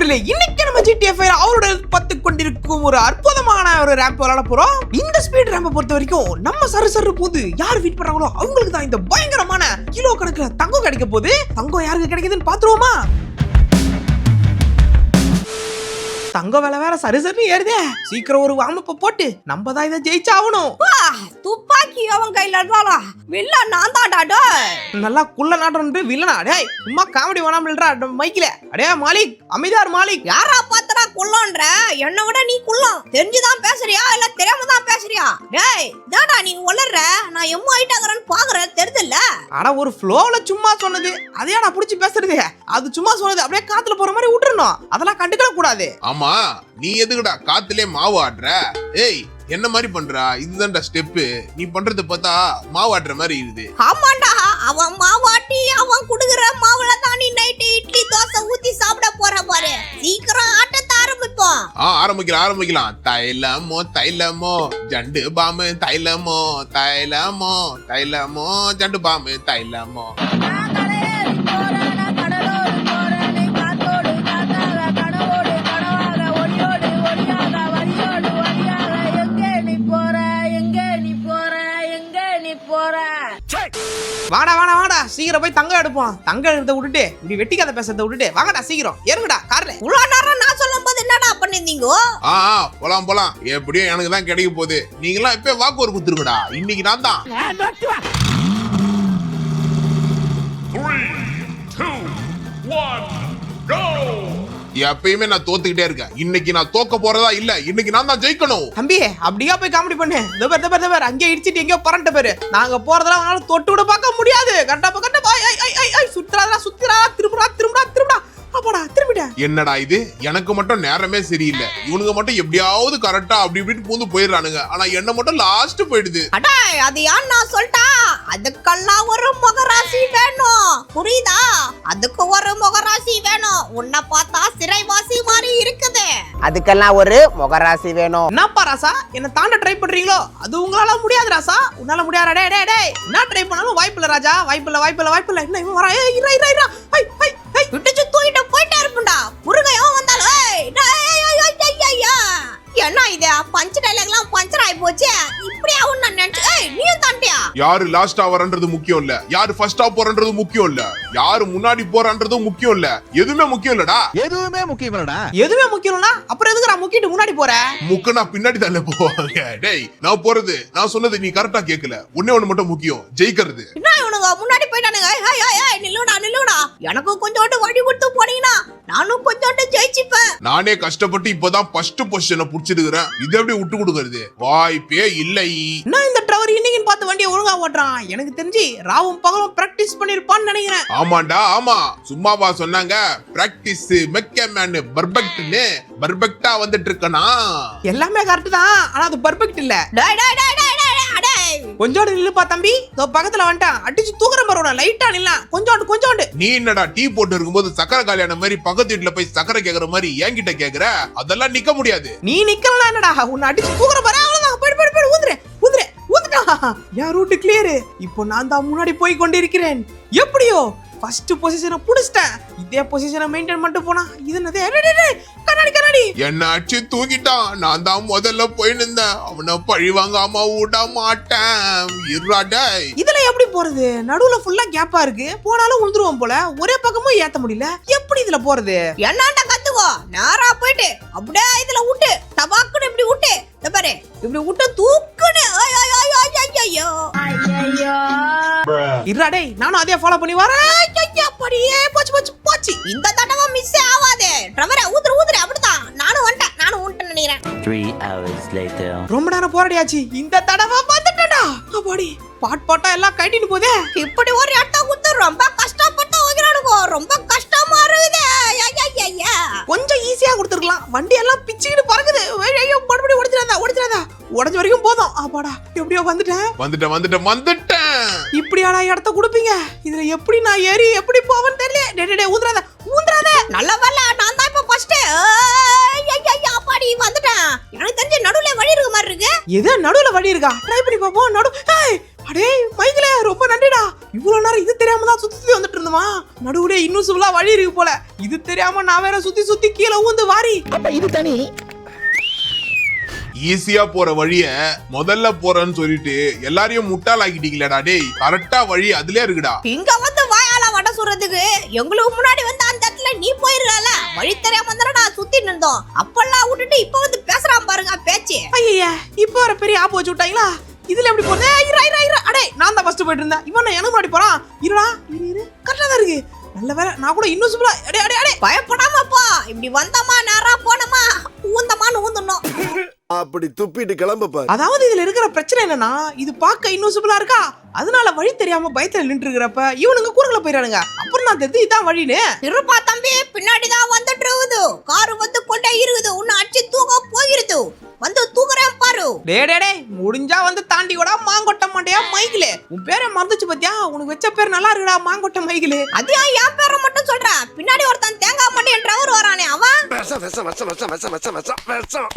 நண்பர்களே, இன்னைக்கு நம்ம GTA 5 அவரோட பத்து கொண்டிருக்கும் ஒரு அற்புதமான ஒரு ரேம்ப் விளையாட போறோம். இந்த ஸ்பீட் ரேம்பை பொறுத்த வரைக்கும் நம்ம சரு போது யார் வீட் பண்றாங்களோ அவங்களுக்கு தான் இந்த பயங்கரமான கிலோ கணக்குல தங்கம் கிடைக்க போகுது. தங்கம் யாருக்கு கிடைக்குதுன்னு பாத்துருவோமா? தங்க வேலை வேற சரி ஏறுதே. சீக்கிரம் ஒரு வார்மப்ப போட்டு நம்ம தான் இதை ஜெயிச்சாகணும். துப்பாக்கி அவன் கையில இருந்தாலா வில்ல நான் தான்டா. நல்லா குள்ள நாட்டு வில்லனா? டேய் சும்மா காமெடி வேணாம்லடா மைக்கில. அடே மாலிக், அமைதியார் மாலிக். யாரா பாத்தடா குள்ளன்ற? என்ன விட நீ குள்ளம். தெரிஞ்சுதான் பேசுறியா இல்ல தெரியாம தான் பேசுறியா? டேய் தாடா நீ உளறற. நான் எம்மு ஐட்டாங்கறன்னு பாக்குறேன் தெரியுதுல்ல. அட ஒரு ஃப்ளோல சும்மா சொன்னது. அதையாடா புடிச்சு பேசுறது? அது சும்மா சொன்னது அப்படியே காத்துல போற மாதிரி விட்டுறணும். அதெல்லாம் கண்டுக்க கூடாது. ஆமா, நீ எதுக்குடா காத்துலயே மாவு ஆடுற? ஏய் என்ன மாதிரி பண்றா? இதுதான்டா ஸ்டெப்பு. நீ பண்றது பார்த்தா மாவு ஆடுற மாதிரி இருக்குது. ஆமாண்டா, அவன் மாவாட்டி அவன் குடுக்குற மாவுல தான் நீ நைட் இட்லி தோசை ஊத்தி சாப்பிட போற பாரு. சீக்கிரம் ஆட்டத்தை ஆரம்பிப்போம். ஆரம்பிக்கலாம். தைலமோ ஜண்டு பாம்பு, தைலமோ ஜண்டு பாம்பு, தைலமோ. வாடா சீக்கிரம் போய் தங்கம் எடுப்போம். தங்கம் எடுத்த விட்டுட்டு இப்படி வெட்டிக்காத பேசுறத விட்டுட்டு வாங்கடா சீக்கிரம் ஏறுங்கடா கார்ல. இவ்வளவு நேரம் நான் சொல்லும் போது என்னடா பண்ணிருந்தீங்க? போலாம் எப்படியோ எனக்கு தான் கிடைக்க போகுது. நீங்களாம் இப்ப வாக்கு குத்துருங்கடா. இன்னைக்கு நான் தான். 3, 2, 1, go! எப்பயுமே நான் தோத்துக்கிட்டே இருக்கேன். இன்னைக்கு நான் தோக்க போறதா இல்ல, இன்னைக்கு நான் தான் ஜெயிக்கணும். தம்பி அப்படியே போய் காமெடி பண்ணு. தபர் அங்கே இடிச்சிட்டு எங்கேயோ பரண்ட பேரு. நாங்க போறதெல்லாம் அவனால தொட்டு விட பார்க்க முடியாது. கரெக்டா சுத்துறா திரும்புடா. அப்படா திரும்பிட. என்னடா இது, எனக்கு மட்டும் நேரமே சரியில்லை. இவனுங்க மட்டும் எப்படியாவது கரெக்டா அப்படி இப்படி பூந்து போயிடுறானுங்க. ஆனா என்ன மட்டும் லாஸ்ட் போயிடுது. அடா அது யான் நான் சொல்லிட்டா. அதுக்கெல்லாம் ஒரு முகராசி வேணும், புரியுதா? அதுக்கு ஒரு முகராசி வேணும். உன்னை பார்த்தா சிறைவாசி மாதிரி இருக்குது. அதுக்கெல்லாம் ஒரு முகராசி வேணும். என்னப்பா ராசா, என்ன தாண்ட ட்ரை பண்றீங்களோ? அது உங்களால முடியாது ராசா. உன்னால முடியாதா? டேய் என்ன ட்ரை பண்ணாலும் வாய்ப்பில்லை ராஜா. வாய்ப்பில்லை. என்ன இவன் வரா? இரா. விட்டுச்சு தூக்கிட்டு போயிட்டே இருப்பா. முருகையும் வந்தாலும் என்ன இது பஞ்ச் டைலாக்லாம் பஞ்சர் ஆயி போச்சு. இப்படி ஆகும் நான் நினைச்சேன். நீயும் தாண்டியா? யாரு லாஸ்டா வரன்றது முக்கியம் இல்ல, யாரு ஃபர்ஸ்டா போறன்றது முக்கியம் இல்ல, யாரு முன்னாடி போறன்றதும் முக்கியம் இல்ல. எதுவுமே முக்கியம் இல்லடா. எதுவுமே முக்கியம் இல்லனா அப்புறம் எதுக்கு நான் முக்கிட்டு முன்னாடி போற? முக்கனா பின்னாடி தானே போவாங்க. டேய் நான் போறது, நான் சொன்னது நீ கரெக்டா கேட்கல. ஒண்ணு மட்டும் முக்கியம், ஜெயிக்கிறது. என்ன இவனுங்க முன்னாடி போயிட்டானுங்க. நில்லுடா. எனக்கு கொஞ்சோண்டு வழி கொடுத்து போனீங்கன்னா நானும் கொஞ்சோண்டு ஜெயிச்சுப்பேன். நானே கஷ்டப்பட்டு இப்பதான் ஃபர்ஸ்ட் பொசிஷனை புடிச்சிருக்கிறேன். இது எப்படி விட்டு கொடுக்கறது? வாய்ப்பே இல்லை. நான் இந்த டிரைவர் இன்னைக்கு பார்த்து வண்டியை ஒழுங்கா ஓட்டுறான். எனக்கு தெரிஞ்சு ராவும் பகலும் பிராக்டிஸ் பண்ணிருப்பான்னு நினைக்கிறேன். ஆமாண்டா ஆமா, சும்மாவா சொன்னாங்க பிராக்டிஸ் மேக் மேன் பர்ஃபெக்ட்னு. பர்ஃபெக்ட்டா வந்துட்டு இருக்கனா? எல்லாமே கரெக்ட் தான், ஆனா அது பர்ஃபெக்ட் இல்ல. கொஞ்சோண்டு நில்லுப்பா தம்பி. பக்கத்துல வந்துட்டான். அடிச்சு தூக்குற மாதிரி லைட்டா நில்ல. கொஞ்சோண்டு. நீ என்னடா டீ போட்டு இருக்கும்போது சக்கரை காலியான மாதிரி பக்கத்து வீட்டுல போய் சக்கரை கேக்குற மாதிரி என்கிட்ட கேக்குற? அதெல்லாம் நிக்க முடியாது. நீ நிக்கலாம் என்னடா? உன்னை அடிச்சு தூக்குற மாதிரி அவ்வளவுதான். போயிடு ஊதுடா. என் ரூட் கிளியர். இப்போ நான் தான் முன்னாடி போய் கொண்டிருக்கிறேன். எப்படியோ ஃபர்ஸ்ட் பொசிஷனை புடிச்சிட்டேன். இதே பொசிஷனை மெயின்டைன் பண்ணிட்டு போனா இது என்னது? கண்ணாடி என்ன அடிச்சு தூக்கிட்டான். நான் தான் முதல்ல போய் நின்றேன். அவனை பழி வாங்காம விட மாட்டேன். இதுல எப்படி போறது? நடுவுல ஃபுல்லா கேப்பா இருக்கு. போனாலும் உந்துருவோம் போல. ஒரே பக்கமும் ஏத்த முடியல. எப்படி இதுல போறது? என்னடா கத்துக்கோ. நேரா போயிட்டு அப்படியே இதுல விட்டு டபாக்குன்னு இப்படி விட்டு பாரு. இப்படி விட்டு தூக்குன்னு. இருடா நானும் அதே ஃபாலோ பண்ணி வரேன். போச்சு. இந்த தடவை மிஸ் ஆகாதே. டிரைவரே ஊதுற அப்படிதான். நானும் வந்துட்டேன் நினைக்கிறேன். 3 hours later. ரொம்ப நேரம் போராடியாச்சு. இந்த தடவை வந்துட்டடா. அப்பாடி பாட்டா எல்லாம் கட்டிட்டு போதே. இப்படி ஒரு இடத்த குத்து ரொம்ப கஷ்டப்பட்டு ஓகிறானுங்க. ரொம்ப கஷ்டமா இருக்குது. கொஞ்சம் ஈஸியா கொடுத்துருக்கலாம். வண்டி எல்லாம் பிச்சுக்கிட்டு பறக்குது. மறுபடியும் உடைச்சிடாதா. உடைஞ்ச வரைக்கும் போதும். அப்பாடா எப்படியோ வந்துட்டேன். இப்படியாடா இடத்த கொடுப்பீங்க? இதுல எப்படி நான் ஏறி எப்படி போவேன்னு தெரியல. ஊதுறாத. நல்ல வேலை நான் தான் இப்ப ஃபர்ஸ்ட். அப்பாடி வந்துட்டேன். எனக்கு தெரிஞ்ச நடுவுல வழி இருக்க மாதிரி இருக்கு. எது நடுவுல வழி இருக்கா? ட்ரை பண்ணி பாப்போம். அடே மைக்கிலே ரொம்ப நன்றிடா. இவ்வளவு நேரம் இது தெரியாம தான் சுத்தி வந்துட்டு இருந்தோமா? நடுவுல இன்னும் சுவலா வழி இருக்கு போல. இது தெரியாம நான் வேற சுத்தி சுத்தி கீழே ஊந்து வாரி. அப்ப இது தனி. ஈஸியா போற வழிய முதல்ல போறேன்னு சொல்லிட்டு எல்லாரையும் முட்டாள் ஆக்கிட்டீங்களேடா டேய். கரெக்டா வழி அதுலயே இருக்குடா. இங்க வந்து வாயால வட சொல்றதுக்கு எங்களுக்கு முன்னாடி வந்து அந்த இடத்துல நீ போயிருக்கல. வழி தெரியாம தானடா சுத்தி நின்றோம். அப்பெல்லாம் விட்டுட்டு இப்ப வந்து பேசுறான் பாருங்க பேச்சு. ஐயா இப்போ வர பெரிய ஆப்பு வச்சு விட்டாங்களா? இதுல எப்படி போறது? இரு அடே நான் தான் ஃபர்ஸ்ட் போயிட்டு இருந்தேன். இவன் எனக்கு முன்னாடி போறான். இருடா இரு கரெக்டா தான் இருக்கு. நல்ல வேலை நான் கூட இன்னும் சூப்பரா. அடே பயப்படாம போ. இப்படி வந்தமா நேரா போனமா ஊந்தமான்னு ஊந்தணும். அப்படி துப்பிட்டு கிளம்ப பாரு. அதாவது இதுல இருக்கிற பிரச்சனை என்னன்னா இது பார்க்க இன்னும் சூப்பரா இருக்கா, அதனால வழி தெரியாம பயத்துல நின்று இருக்கிறப்ப இவனுங்க கூறுகளை போயிடானுங்க. அப்புறம் நான் தெரிஞ்சு இதான் வழின்னு. இருப்பா தம்பி பின்னாடிதான் வந்துட்டு இருக்குது. காரு வந்து கொண்டே இருக்குது. உன்னை அடிச்சு தூக்க போகிறது. வந்து தூக்குறேன் பாரு. டே முடிஞ்சா வந்து தாண்டி கூட மாங்கொட்ட மாட்டியா மைக்கிலே. உன் பேரை மறந்துச்சு பாத்தியா? உனக்கு வச்ச பேர் நல்லா இருக்குடா மாங்கொட்ட மைக்கிலே. அதையா என் பேரை மட்டும் சொல்ற? பின்னாடி ஒருத்தன் தேங்காய் மாட்டேன் டிரைவர் வரானே அவன்.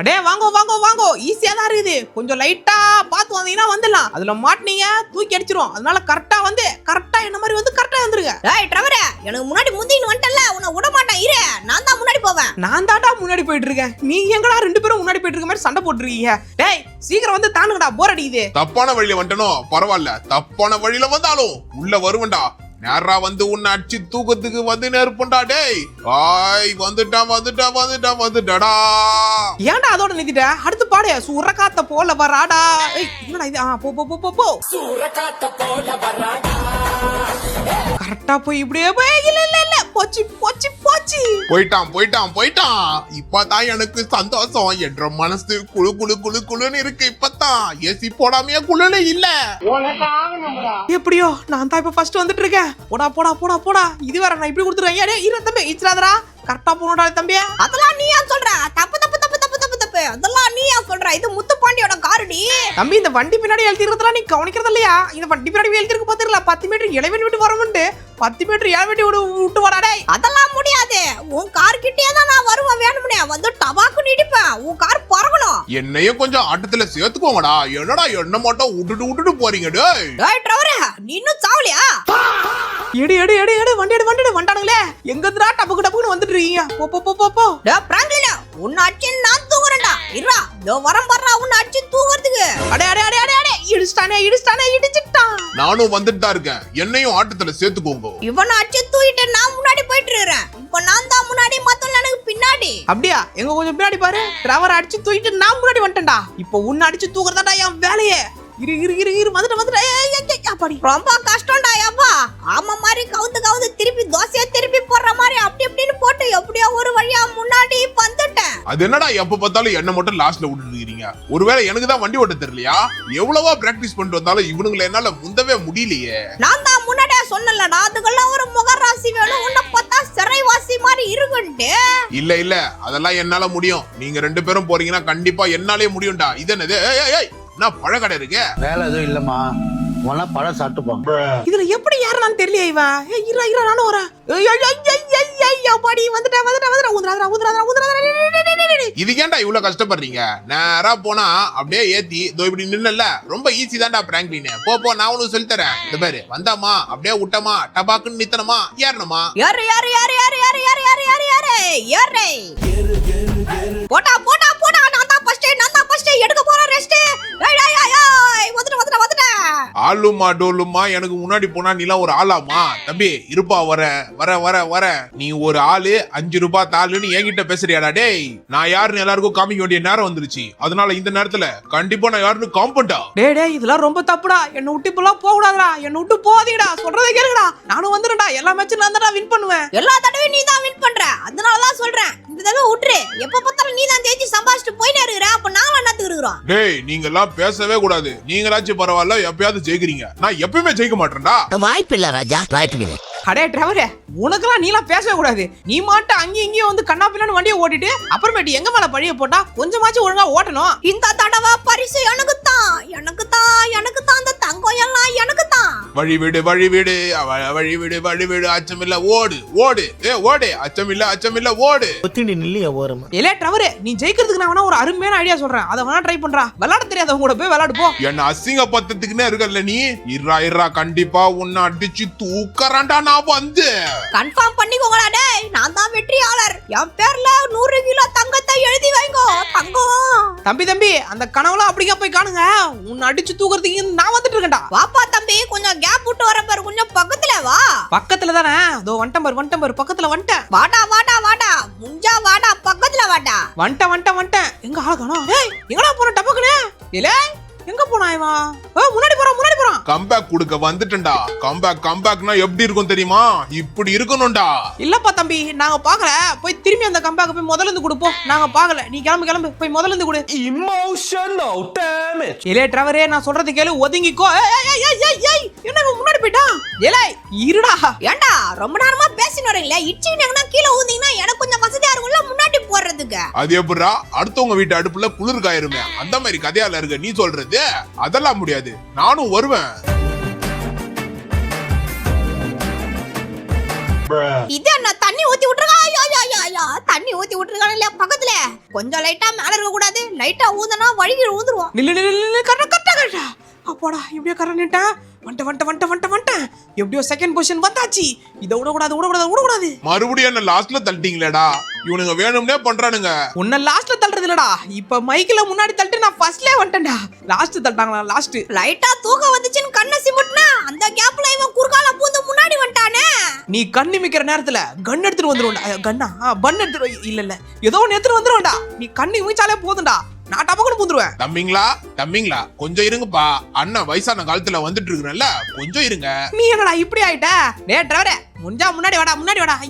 அடே வாங்கோ ஈஸியா தான் இருக்குது. கொஞ்சம் லைட்டா பாத்து வந்தீங்கன்னா வந்துடலாம். அதுல மாட்டினீங்க தூக்கி அடிச்சிரும். அதனால கரெக்டா வந்து கரெக்டா என்ன மாதிரி வந்து கரெக்டா வந்துருங்க. டேய் டிரைவரே எனக்கு முன்னாடி முந்தின்னு வந்துட்டல. உன்னை விட மாட்டேன் இரு. நான் தான் முன்னாடி போவேன். நான் தாண்டா முன்னாடி போயிட்டு இருக்கேன். நீங்க எங்கடா ரெண்டு பேரும் முன்னாடி போயிட்டு இருக்க மாதிரி சண்டை போட்டுருக்கீங்க? டேய் சீக்கிரம் வந்து தானுங்கடா போர் அடிக்குது. தப்பான வழியில வந்துட்டனோ பரவாயில்ல. தப்பான வழியில வந்தாலும் உள்ள வருவண்டா. நேரா வந்து உன்னை அடிச்சு தூக்கத்துக்கு வந்து நெருப்புண்டா டேய். வந்துட்டாடா. ஏன்டா அதோட நிறுத்திட்ட? அடுத்து பாடு. சூறக்காத்த போல வராடா. என்னடா இது? போ கரெக்டா போய் இப்படியே போய். இல்ல போச்சு போயிட்டான். இப்பதான் எனக்கு சந்தோஷம். என்ற மனசு குளுன்னு இருக்கு. இப்பதான் ஏசி போடாமையே குளுல இல்ல. எப்படியோ நான் தான் இப்ப ஃபர்ஸ்ட் வந்துட்டு இருக்கேன். போடா இது வேற நான் இப்படி கொடுத்துருக்கேன். இரு தம்பி இச்சிராதரா. கரெக்டா போகணும்டா தம்பி. அதெல்லாம் நீ ஏன் சொல்ற? தப்பு அதெல்லாம் நீ ஏன் சொல்ற? இது முத்துப்பாண்டியோட காருடி. தம்பி இந்த வண்டி பின்னாடி எழுதிருக்கிறதா நீ கவனிக்கிறது இல்லையா? இந்த வண்டி பின்னாடி எழுதிருக்கு பாத்துக்கல. 10 மீட்டர் இளவெளி விட்டு வரமுண்டு 10 மீட்டர் இளவெளி விட்டு வராடே. அதெல்லாம் முடியாது. உன் கார் கிட்டே தான் நான் வருவேன். வேணும்னே வந்து டபாக்கு நிடிப்பேன். உன் கார் பறக்கணும். என்னையும் கொஞ்சம் ஆட்டத்துல சேர்த்துக்கோங்கடா. என்னடா என்ன மட்டும் விட்டுட்டு போறீங்க டேய். டேய் டிரைவரே நீ இன்னும் சாவலையா? எடு வண்டி வண்டானுங்களே. எங்கதுடா டபுக்கு வந்துட்டு இருக்கீங்க? போ. டேய் பிராங்க்லின் உன்னை அடிச்சு நான் தூக்குறேன்டா. இருடா இதோ வரேன் பாறா உன்னை அடிச்சு தூக்குறதுக்கு. அடே இடிச்சிட்டான். நானும் வந்துட்டு தான் இருக்கேன். என்னையும் ஆட்டத்துல சேர்த்துக்கோங்க. இவனை அடிச்சு தூக்கிட்டு நான் முன்னாடி போயிட்டு இருக்கேன். இப்போ நான் தான் முன்னாடி மத்தவங்க எனக்கு பின்னாடி. அப்படியா? எங்க கொஞ்சம் பின்னாடி பாரு. டிரைவர் அடிச்சு தூக்கிட்டு நான் முன்னாடி வந்துட்டேன்டா. இப்போ உன்னை அடிச்சு தூக்குறதாடா என் வேலையே. இரு வந்துட்டு ரொம்ப கஷ்டம்டா அப்பா. ஆமா மாதிரி கவுந்து திருப்பி தோசையை திருப்பி போடுற மாதிரி அப்படி இப்படின்னு போட்டு எப்படியோ ஒரு வழியா முன்னாடி வந்துட்டேன். அது என்னடா எப்ப பார்த்தாலும் என்ன மட்டும் லாஸ்ட்ல விட்டுட்டு இருக்கீங்க? ஒருவேளை எனக்கு தான் வண்டி ஓட்ட தெரியலையா? எவ்வளவா பிராக்டிஸ் பண்ணிட்டு வந்தாலும் இவனுங்களை என்னால முந்தவே முடியலையே. நான் தான் முன்னாடியே சொன்னலடா அதுக்கெல்லாம் ஒரு முகராசி வேணும். உன்னை பார்த்தா சிறைவாசி மாதிரி இருக்குன்ட்டு. இல்ல அதெல்லாம் என்னால முடியும். நீங்க 2 பேரும் போறீங்கன்னா கண்டிப்பா என்னாலே முடியும்டா. இது என்னது? நான் பழக்கடை இருக்கு. வேலை எதுவும் இல்லம்மா. உன பழம் சாப்பிட்டுப்பான். இதுல எப்படி யாருன்னு தெரியல. இவன் இரு நானும் வரேன். இது ஏன்டா இவ்வளவு கஷ்டப்படுறீங்க? நேரா போனா அப்படியே ஏத்தி இப்படி நின்னல. ரொம்ப ஈஸி தான்டா பிராங்க்லின். போ நான் உனக்கு சொல்லி தரேன். இந்த பாரு வந்தாமா அப்படியே விட்டமா டபாக்குன்னு நித்தனமா ஏறணுமா. யாரு போடா நான் தான் ஃபர்ஸ்ட் எடுக்க போறேன் ரெஸ்ட். வந்துட்டேன். ஆளுமா டோலுமா எனக்கு முன்னாடி போனா நீலாம் ஒரு ஆளாமா? தம்பி இருப்பா வர. நீ ஒரு ஆளு 5 ரூபாய் தாளுன்னு என்கிட்ட பேசுறியாடா டேய்? நான் யாருன்னு எல்லாருக்கும் காமிக்க வேண்டிய நேரம் வந்துருச்சு. அதனால இந்த நேரத்துல கண்டிப்பா நான் யாருன்னு காம்பண்டா. டேய் இதெல்லாம் ரொம்ப தப்புடா. என்ன விட்டு இப்பெல்லாம் போக கூடாதுடா. என்ன விட்டு போகாதீங்கடா. சொல்றதை கேளுங்கடா. நானும் வந்துடுறேன்டா. எல்லா மேட்சும் நான் தான் வின் பண்ணுவேன். எல்லா தடவையும் நீ தான் வின் பண்ற. அதனாலதான் சொல்றேன் இந்த தடவை விட்டுரு. எப்ப பார்த்தாலும் நீ தான் ஜெயிச்சு சம்பாதிச்சுட்டு போயிட்டே இருக்கிற. அப்ப நாங்க என்னத்துக்கு இருக்கிறோம்? டேய் நீங்க எல்லாம் பேசவே கூடாது. நீங்களாச்சும் பரவாயில்ல எப்பயாவது ஜெயிக்கிறீங்க. நான் எப்பயுமே ஜெயிக்க மாட்டேன்டா. வாய்ப்பில்லை ராஜா, வாய்ப்பில்லை. அடே டிரைவரே உனக்கெல்லாம் நீலாம் பேசவே கூடாது. நீ மாட்ட அங்கேயும் இங்கேயும் வந்து கண்ணா பின்னான்னு வண்டியை ஓட்டிட்டு அப்புறமேட்டு எங்க மேல பழிய போட்டா கொஞ்சமாச்சும் ஒழுங்கா ஓட்டணும். இந்த தடவை பரிசு எனக்கு தான் அந்த தங்கம் எல்லாம் எனக்கு தான். வழி விடு வழி விடு வழி விடு வழி விடு அச்சமில்ல ஓடு ஓடு ஓடு அச்சமில்ல ஓடு ஒத்திண்டி நில்லையா ஓரமா ஏலே ட்ரவரே, நீ ஜெயிக்கிறதுக்கு நான் வேணா ஒரு அருமையான ஐடியா சொல்றேன். அதை வேணா ட்ரை பண்றா. விளையாட தெரியாதவங்க கூட போய் விளையாடு போ. என்ன அசிங்க பத்தத்துக்குன்னே இருக்கல நீ. இர்ரா கண்டிப்பா உன்னை அடிச்சு தூக்கறான்டா நான் வந்து. கன்ஃபார்ம் பண்ணிக்கோங்கடா டேய், நான் தான் வெற்றியாளர். என் பேர்ல 100 கிலோ தங்கத்தை எழுதி வைங்கோ. தங்கம் தம்பி அந்த கனவுல அப்படியே போய் காணுங்க. உன்னை அடிச்சு தூக்குறதுக்கு நான் வந்துட்டு இருக்கேன்டா. வாப்பா தம்பி, கொஞ்சம் கேப் விட்டு வர பாரு, கொஞ்சம் பக்கத்துல வா. பக்கத்துல தானே, அதோ வந்துட்டேன் பாரு, பக்கத்துல வந்துட்டேன். வாடா முஞ்சா வாடா, பக்கத்துல வாடா. வந்துட்டேன். எங்க ஆள காணோம்? ஏய், எங்கடா போற டபக்குனே? ஏலே, எங்க போனா இவன்? முன்னாடி போறான். கம்பேக் கொடுக்க வந்துட்டேன்டா. கம்பேக்னா எப்படி இருக்கும் தெரியுமா? இப்படி இருக்கணும்டா. இல்லப்பா தம்பி, நாங்க பாக்கல. போய் திரும்பி அந்த கம்பேக் போய் முதல்ல இருந்து கொடுப்போம். நாங்க பாக்கல. நீ கிளம்பு போய் முதல்ல இருந்து கொடு. Emotional damage. ஏலே டிரைவரே, நான் சொல்றது கேளு, ஒதுங்கிக்கோ. ஏய் என்ன இவன் முன்னாடி போய்ட்டான்? ஏலே இருடா. ஏண்டா ரொம்ப நேரமா பேசிட்டு வரீங்களா? இச்சிங்கனா கீழ ஊந்தீங்கன்னா எனக்கு கொஞ்சம் வசதியா இருக்கும்ல முன்னாடி போறதுக்கு. அது எப்படிடா அடுத்தவங்க வீட்டு அடுப்புல குளிர் காயிருமே அந்த மாதிரி கதையால இருக்க நீ சொல்றது? அதெல்லாம் முடியாது, நானும் வருவேன். இது என்ன தண்ணி ஊத்தி விட்டுருக்கா? ஐயா தண்ணி ஊத்தி விட்டுருக்கானே இல்லையா பக்கத்துல? கொஞ்சம் லைட்டா மேல இருக்க கூடாது. லைட்டா ஊந்தனா வழிகீழ ஊந்துருவோம். நில்லு கரெக்டா. அப்பாடா, இப்படியே கரெக்டா வந்துட்டேன். எப்படியோ செகண்ட் பொசிஷன் வந்தாச்சு. இதை விடக்கூடாது. மறுபடியும் என்ன லாஸ்ட்ல தள்ளிட்டீங்களேடா. இவனுங்க வேணும்னே பண்றானுங்க. உன்னை லாஸ்ட்ல தள்ளுறது இல்லடா. இப்ப மைக்கில முன்னாடி தள்ளிட்டு நான் ஃபர்ஸ்ட்லயே வந்துட்டேன்டா. லாஸ்ட் தள்ளிட்டாங்களா? லாஸ்ட் லைட்டா தூக்கம் வந்துச்சுன்னு கண்ணை சிமிட்னா அந்த கேப்ல இவன் குறுக்கால பூந்து முன்னாடி வந்துட்டானே. நீ கண்ணு மிக்கிற நேரத்துல கன் எடுத்துட்டு வந்துருவா. கண்ணா பன் எடுத்துட்டு இல்ல ஏதோ ஒன்னு எடுத்துட்டு வந்துருவான்டா. நீ கண்ணு மிச்சாலே போதும்டா, நான் டபக்குன்னு பூந்துருவேன். தம்பிங்களா கொஞ்சம் இருங்கப்பா. அண்ணன் வயசான காலத்துல வந்துட்டு இருக்கிறேன்ல, கொஞ்சம் இருங்க. நீ என்னடா இப்படி ஆயிட்ட? டேய் டிரைவரே, முன்னாடி வாடா.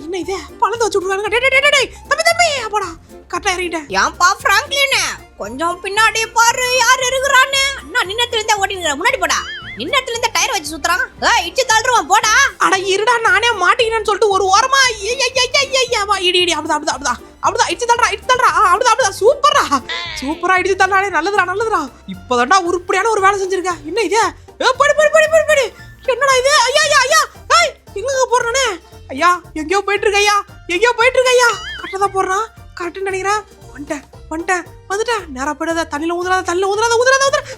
என்ன இது பழத்தை வச்சு விட்டுருக்காங்க? டேய் தம்பி அப்படா கரெக்டா இறங்கிட்டேன். ஏன்பா பிராங்க்லின், கொஞ்சம் பின்னாடி பாரு யார் இருக்கிறான்னு. அண்ணா நின்னத்துல இருந்தே ஓட்டிட்டு முன்னாடி போடா. நின்னத்துல இருந்தே டயர் வச்சு சுத்துறான். இடிச்சு தள்ளுவான் போடா. அட இருடா, நானே மாட்டிக்கினேன்னு சொல்லிட்டு ஒரு ஓரமா இடி அப்படிதான் இடிச்சு தள்ளுறா. அப்படிதான் சூப்பரா இடிச்சு தள்ளாடே. நல்லதுடா. இப்பதான்டா உருப்படியான ஒரு வேலை செஞ்சிருக்க. என்ன இது? படி. என்னடா இது? ஐயா ஏய், எங்க போறானே? ஐயா எங்கயோ போயிட்டு இருக்க ஐயா. கரெக்டா தான் போறான். கரெக்ட்னு நினைக்கிறேன். வந்துட்டேன். நேரா போயிடாத. தண்ணில ஊதுறாத.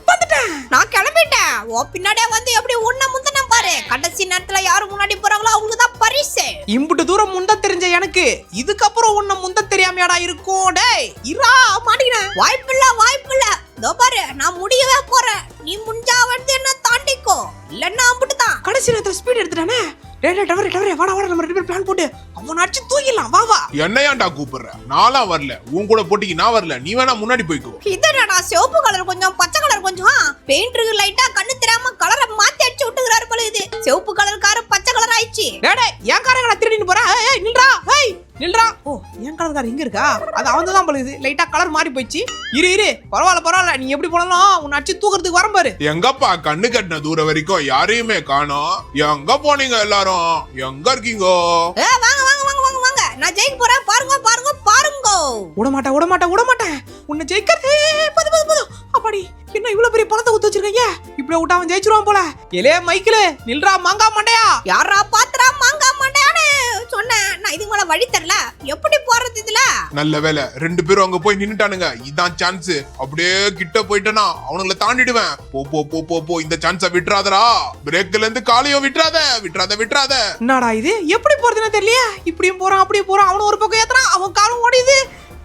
வந்துட்டேன். நான் கிளம்பிட்டேன். ஓ பின்னாடியே வந்து எப்படி உன்ன முந்தன பாரு. கடைசி நேரத்துல யாரு முன்னாடி போறாங்களோ அவங்களுக்கு தான் பரிசு. இம்புட்டு தூரம் முந்த தெரிஞ்ச எனக்கு இதுக்கப்புறம் உன்ன முந்த தெரியாமையாடா இருக்கும். டேய் இரா மாட்டினேன். வாய்ப்பில்ல. இதோ பாரு, நான் முடியவே போறேன். நீ முஞ்சா வந்து என்ன தாண்டிக்கோ, இல்லன்னா அம்புட்டுதான். கடைசி நேரத்துல ஸ்பீட் எடுத்துட்டானே. டேய் டவரே வாடா நம்ம ரெண்டு பேரும் பிளான் போட்டு அவன் அடிச்சு தூக்கிடலாம். வா. என்னையாண்டா கூப்பிடுற? நான்லாம் வரல. உன் கூட போட்டிக்கு நான் வரல. நீ வேணா முன்னாடி போய்க்கோ. இதனடா சிவப்பு கலர் கொஞ்சம் பச்சை கலர் கொஞ்சம் பெயிண்டருக்கு லைட்டா கண்ணு தெரியாம கலரை மாத்தி அடிச்சு விட்டுக்கிறாரு போல. இது சிவப்பு கலர் கார பச்சை கலர் ஆயிடுச்சு. டேய் என் காரங்கடா திருடின்னு போறா. ஏய் நில்றா. ஓ என் கலர் கார் இங்க இருக்கா? அது அவன்தான் போல. இது லைட்டா கலர் மாறி போயிடுச்சு. இரு பரவாயில்ல. நீ எப்படி போனாலும் உன்னை அடிச்சு தூக்குறதுக்கு வரம் பாரு. எங்கப்பா கண்ணு கட்டின தூரம் வரைக்கும் யாரையுமே காணோம். எங்க போனீங்க எல்லாரும்? எங்க இருக்கீங்க? வாங்க. நான் ஜெயிக்க போறேன். பாருங்க. விடமாட்டேன். உன்னை ஜெயிக்கிறது. போதும். அப்பாடி, என்ன இவ்வளவு பெரிய பணத்தை ஊத்து வச்சிருக்கீங்க? இப்படி விட்டா அவன் ஜெயிச்சிருவான் போல. ஏலே மைக்கில் நில்றா மாங்கா மண்டையா. யாரா பாத்துறா மாங்கா மண்டையானே சொன்னேன். நான் இதுக்கு மேல வழி தெரியல. எப்படி போறது இதுல? நல்ல வேலை, 2 பேரும் அங்க போய் நின்னுட்டானுங்க. இதான் சான்ஸ். அப்படியே கிட்ட போயிட்டேனா அவனுங்களை தாண்டிடுவேன். போ. இந்த சான்ஸ விட்டுறாதடா. பிரேக்ல இருந்து காலையும் விட்டுறாத. என்னடா இது? எப்படி போறதுன்னு தெரியலையே. இப்படியும் போறான் அப்படியே போறான். அவனும் ஒரு பக்கம் ஏத்துறான், அவன் காலும் ஓடிது.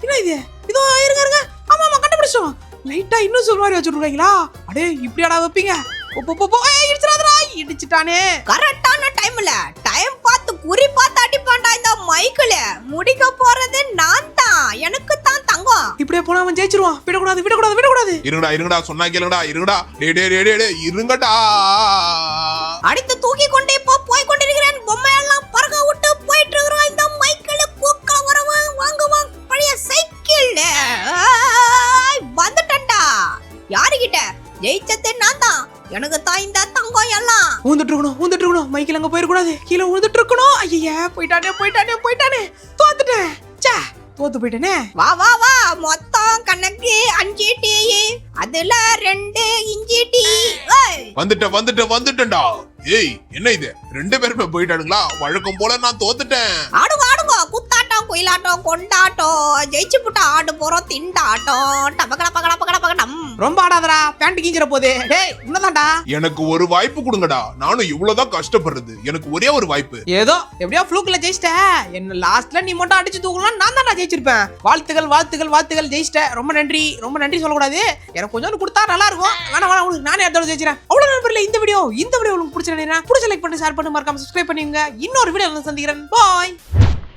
என்ன இது? இதோ இருங்க. ஆமா கண்டுபிடிச்சோம். லைட்டா இன்னும் சொல்ற மாதிரி வச்சிருக்கீங்களா? அடே இப்படியாடா வைப்பீங்க? இடிச்சிட்டானே. கரெக்டான டைம்ல டைம் பார்த்து குறி பார்த்து அடிப்பான்டா இந்த மைக்கில். முடிக்க போறது நான் தான். எனக்கு தான் தங்கம். இப்படியே போனா அவன் ஜெயிச்சிருவான். விடக்கூடாது. இருங்கடா சொன்னா கேளுங்கடா. இருங்கடா. அடுத்து தூக்கி கொண்டே போய் கொண்டிருக்கிறேன். பொம்மையெல்லாம் பறக்க விட்டு போயிட்டு இருக்கிறோம். இந்த மைக்கில் கூக்க வரவன் வாங்குவான் பழைய சைக்கிள். வந்துட்டா. யாருகிட்ட? ஜெயிச்சது நான் தான். எனக்கு தான் இந்த தங்கம் எல்லாம். ஊந்துட்டு இருக்கணும். மைக்கில் அங்க போயிடக்கூடாது. கீழே ஊந்துட்டு இருக்கணும். ஐயா போயிட்டானே. தோத்துட்டேன். தோத்து போயிட்டேனே. வா மொத்தம் கணக்கு 5 டீ, அதுல 2 இஞ்சி டீ. வந்துட்டேன்டா. ஏய் என்ன இது 2 பேருமே போயிட்டானுங்களா? வழக்கம் போல நான் தோத்துட்டேன். ஆடுங்க ஆடுங்க, குத்தாட்டம் குயிலாட்டம் கொண்டாட்டம், ஜெயிச்சு புட்டா ஆடு போறோம் திண்டாட்டம், டபகட பகட பகட பகடம். ரொம்ப ஆடாதடா, பேண்ட் கிஞ்சிர போதே. டேய் உன்னதான்டா. எனக்கு ஒரு வாய்ப்பு கொடுங்கடா. நானும் இவ்வளவுதான் கஷ்டப்படுறது. எனக்கு ஒரே ஒரு வாய்ப்பு. ஏதோ எப்படியோ ஃப்ளூக்ல ஜெயிச்சிட்ட. என்ன லாஸ்ட்ல நீ மட்டும் அடிச்சு தூக்கலாம், நான் தான் ஜெயிச்சிருப்பேன். வாழ்த்துக்கள் வாழ்த்துக்கள் வாழ்த்துக்கள், ஜெயிச்சிட்ட. ரொம்ப நன்றி சொல்லக்கூடாது. எனக்கு கொஞ்சம் கொடுத்தா நல்லா இருக்கும். வேணா உங்களுக்கு நானே அதோட ஜெயிச்சிரேன். அவ்வளவு நண்பர்களே, இந்த வீடியோ உங்களுக்கு பிடிச்ச லைக் பண்ணி ஷேர் பண்ணி மறக்காம சப்ஸ்கிரைப் பண்ணிடுங்க. இன்னொரு வீடியோல சந்திக்கிறேன். பாய்.